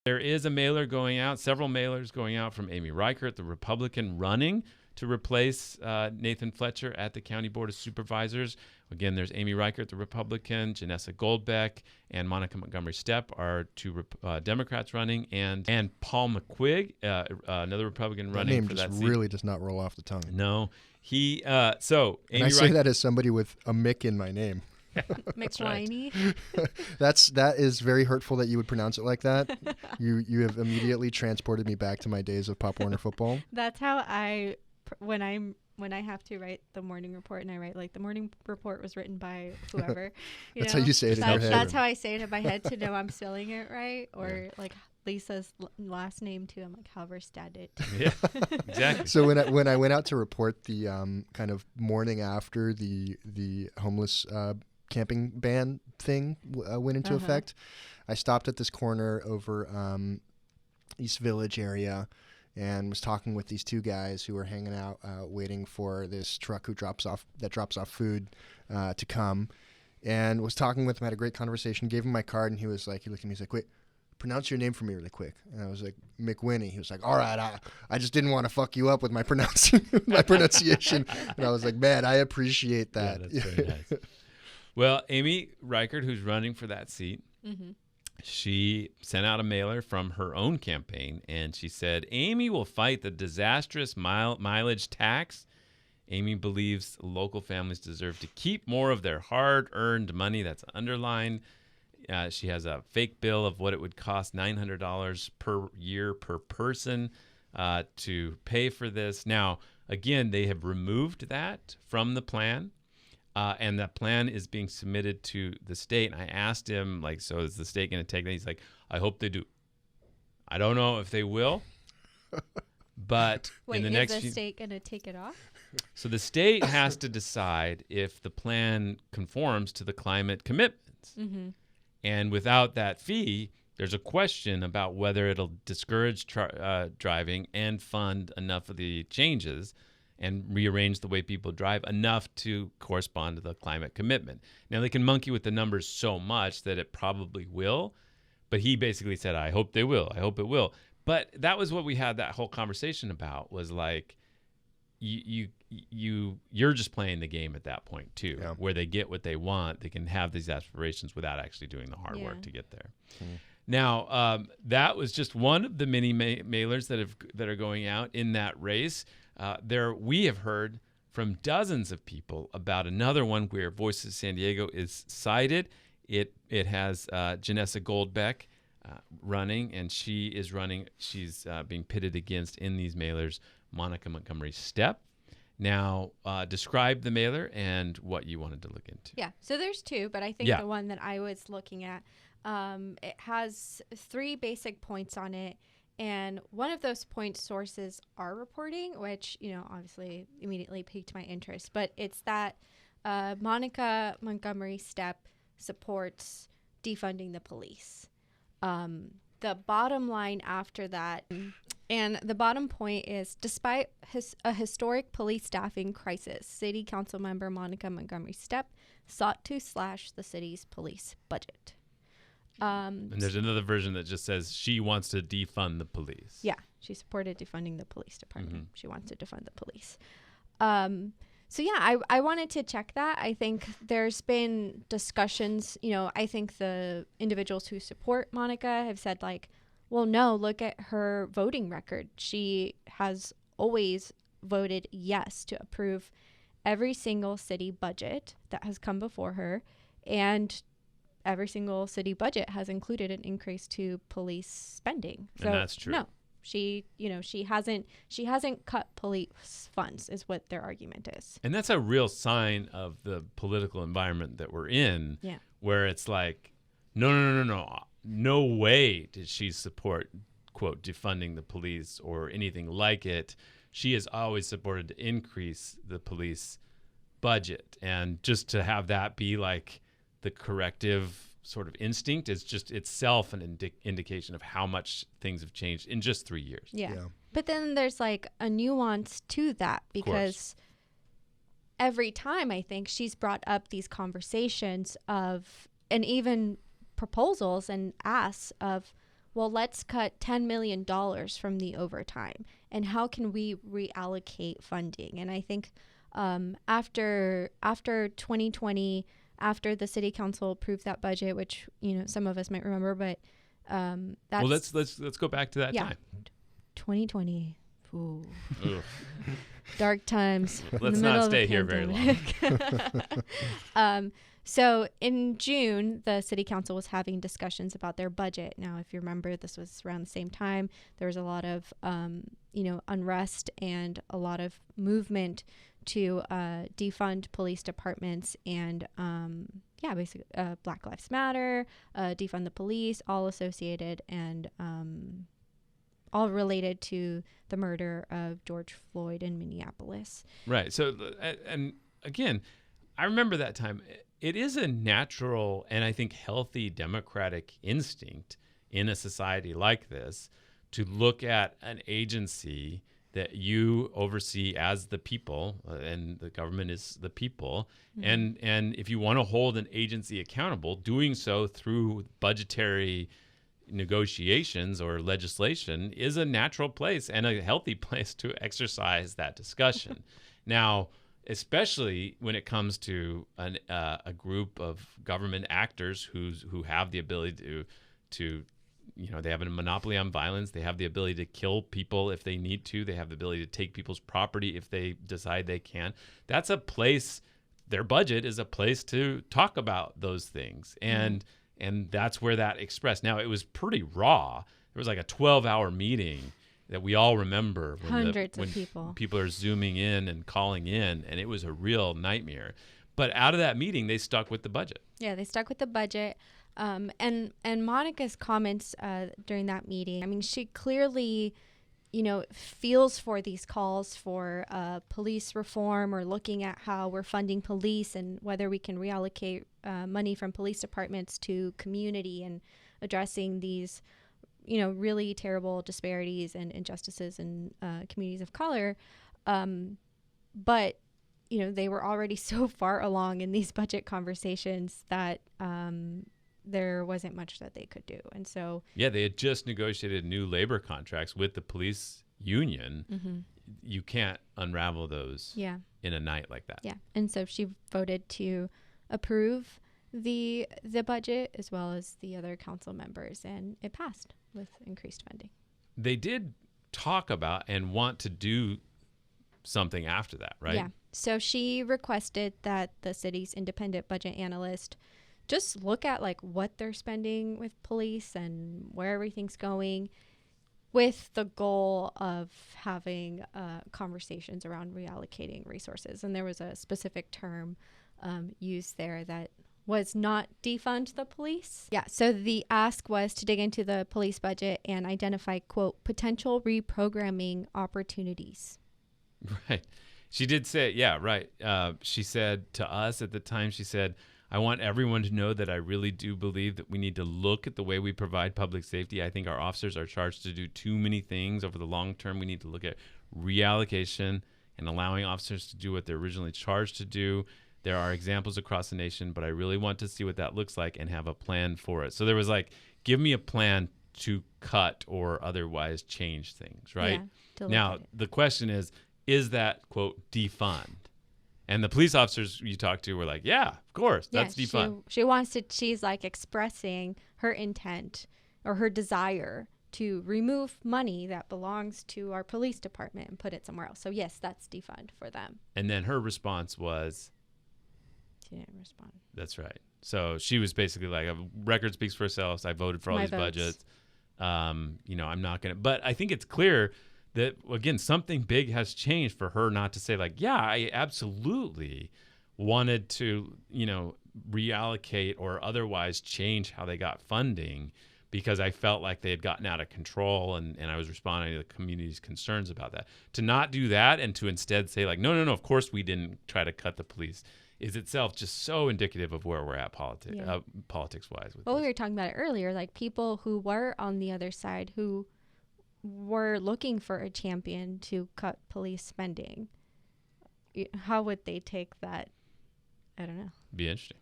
There is a mailer going out, several mailers going out from Amy Reichert, the Republican running to replace Nathan Fletcher at the County Board of Supervisors. Again, there's Amy Reichert, the Republican, Janessa Goldbeck, and Monica Montgomery Steppe are two Democrats running, and Paul McQuigg, another Republican running for that seat. That name just really does not roll off the tongue. No. He, so Amy and I say that as somebody with a Mick in my name. McWhiney. That is very hurtful that you would pronounce it like that. You have immediately transported me back to my days of Pop Warner football. That's how when I have to write the morning report, and I write like the morning report was written by whoever. That's how you say it in your head. That's how I say it in my head to know I'm spelling it right, or like Lisa's last name too. I'm like Halverstad it. Yeah, exactly. So when I went out to report the kind of morning after the homeless camping ban thing went into effect, I stopped at this corner over East Village area and was talking with these two guys who were hanging out waiting for this truck that drops off food to come, and was talking with him, had a great conversation, gave him my card, and he looked at me, he's like, wait, pronounce your name for me really quick. And I was like, McWhiney. He was like, all right, I just didn't want to fuck you up with my pronunciation. And I was like, man, I appreciate that. Yeah, that's very nice. Well, Amy Reichert, who's running for that seat, she sent out a mailer from her own campaign, and she said, Amy will fight the disastrous mileage tax. Amy believes local families deserve to keep more of their hard-earned money. That's underlined. She has a fake bill of what it would cost, $900 per year per person to pay for this. Now, again, they have removed that from the plan. And that plan is being submitted to the state. And I asked him, like, so is the state going to take that? He's like, I hope they do. I don't know if they will, but wait, in the is next the state going to take it off? So the state has to decide if the plan conforms to the climate commitments. And without that fee, there's a question about whether it'll discourage driving and fund enough of the changes and rearrange the way people drive enough to correspond to the climate commitment. Now, they can monkey with the numbers so much that it probably will, but he basically said, I hope they will. I hope it will. But that was what we had that whole conversation about, was like, you're just playing the game at that point too, where they get what they want. They can have these aspirations without actually doing the hard work to get there. Now, that was just one of the many mailers that are going out in that race. We have heard from dozens of people about another one where Voices San Diego is cited. It has Janessa Goldbeck running, and she's being pitted against in these mailers Monica Montgomery Steppe. Now, describe the mailer and what you wanted to look into. Yeah, so there's two, but I think the one that I was looking at, it has 3 basic points on it. And one of those points sources are reporting, which, obviously immediately piqued my interest. But it's that Monica Montgomery Steppe supports defunding the police. The bottom line after that, and the bottom point is, despite a historic police staffing crisis, City Council member Monica Montgomery Steppe sought to slash the city's police budget. And there's another version that just says she wants to defund the police. Yeah, she supported defunding the police department. She wants to defund the police. So yeah, I wanted to check that. I think there's been discussions, I think the individuals who support Monica have said like, well, no, look at her voting record. She has always voted yes to approve every single city budget that has come before her, and every single city budget has included an increase to police spending. So and that's true. No, she hasn't cut police funds, is what their argument is. And that's a real sign of the political environment that we're in, where it's like, no way did she support, quote, defunding the police or anything like it. She has always supported to increase the police budget. And just to have that be like the corrective sort of instinct is just itself an indication of how much things have changed in just 3 years. Yeah. But then there's like a nuance to that, because every time I think she's brought up these conversations of, and even proposals and asks of, well, let's cut $10 million from the overtime. And how can we reallocate funding? And I think after 2020, after the city council approved that budget, which, some of us might remember, but that's... Well, let's go back to that time. 2020. Ooh. Dark times. Let's not stay here very long. So in June, the city council was having discussions about their budget. Now, if you remember, this was around the same time. There was a lot of, unrest and a lot of movement to defund police departments and, basically Black Lives Matter, defund the police, all associated and all related to the murder of George Floyd in Minneapolis. Right. So, and again, I remember that time. It is a natural and I think healthy democratic instinct in a society like this to look at an agency that you oversee as the people, and the government is the people. Mm-hmm. And if you want to hold an agency accountable, doing so through budgetary negotiations or legislation is a natural place and a healthy place to exercise that discussion. Now, especially when it comes to a group of government actors who have the ability to they have a monopoly on violence. They have the ability to kill people if they need to. They have the ability to take people's property if they decide they can. That's a place. Their budget is a place to talk about those things, and that's where that expressed. Now, it was pretty raw. There was like a 12-hour meeting that we all remember. Hundreds of people. People are zooming in and calling in, and it was a real nightmare. But out of that meeting, they stuck with the budget. Yeah, they stuck with the budget. And Monica's comments during that meeting, I mean, she clearly, feels for these calls for police reform or looking at how we're funding police and whether we can reallocate money from police departments to community and addressing these, really terrible disparities and injustices in communities of color. But, they were already so far along in these budget conversations that there wasn't much that they could do. And so... Yeah, they had just negotiated new labor contracts with the police union. Mm-hmm. You can't unravel those in a night like that. Yeah. And so she voted to approve the budget as well as the other council members, and it passed with increased funding. They did talk about and want to do something after that, right? Yeah. So she requested that the city's independent budget analyst just look at like what they're spending with police and where everything's going, with the goal of having conversations around reallocating resources. And there was a specific term used there that was not defund the police. Yeah, so the ask was to dig into the police budget and identify, quote, potential reprogramming opportunities. Right. She did say, yeah, right. She said to us at the time, she said, I want everyone to know that I really do believe that we need to look at the way we provide public safety. I think our officers are charged to do too many things over the long term. We need to look at reallocation and allowing officers to do what they're originally charged to do. There are examples across the nation, but I really want to see what that looks like and have a plan for it. So there was like, give me a plan to cut or otherwise change things, right? Yeah, now, the question is that, quote, defund? And the police officers you talked to were like, yeah, of course, that's defund. She's like expressing her intent or her desire to remove money that belongs to our police department and put it somewhere else. So yes, that's defund for them. And then her response was? She didn't respond. That's right. So she was basically like, a record speaks for itself. I voted for all these budgets. I'm not going to, but I think it's clear that, again, something big has changed for her not to say like, yeah, I absolutely wanted to, reallocate or otherwise change how they got funding because I felt like they had gotten out of control and I was responding to the community's concerns about that. To not do that and to instead say like, no, of course we didn't try to cut the police is itself just so indicative of where we're at politics-wise. Well, we were talking about it earlier, like people who were on the other side who were looking for a champion to cut police spending. How would they take that? I don't know. Be interesting.